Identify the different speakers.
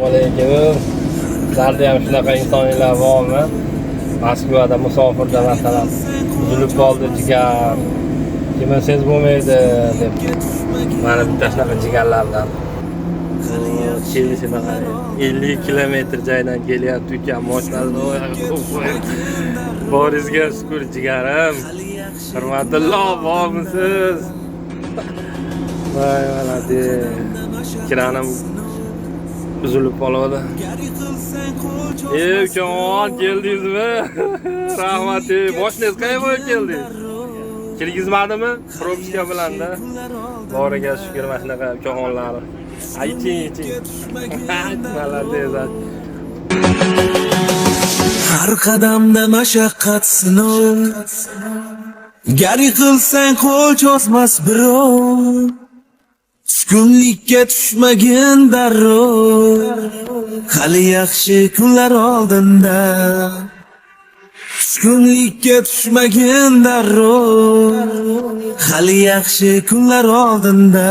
Speaker 1: Aleyküm. Sizlarda ham shunaqa insonlar bormi? Moskvada musofirda masalan uzilib qoldi jigar. Kelmasangiz bo'lmaydi deb. Mana bitta shunaqa jigarlardan. Kelishini qarang. 50 kilometr joydan kelyapti uka, mashinani oyog'iga qo'yib qo'yibdi. Boringizga shukr jigarim. Hurmatulloh, bormisiz? Voy valadi. Kiranim uzilib qoladi. Ukajon, keldingizmi? Rahmat. Moshinangiz qayerga keldingiz? Kirgizmadimi? Probishka bilanda. Boriga shukr, mana shunaqa ukaxonlar. Ayting. Malades.
Speaker 2: Har qadamda mashaqqat sinov. Gar yiqilsang qo'l cho'zmas birov. Tushkunlikka tushmagin darrov. Hali yaxshi kunlar oldinda. Tushkunlikka tushmagin darrov. Hali yaxshi kunlar oldinda.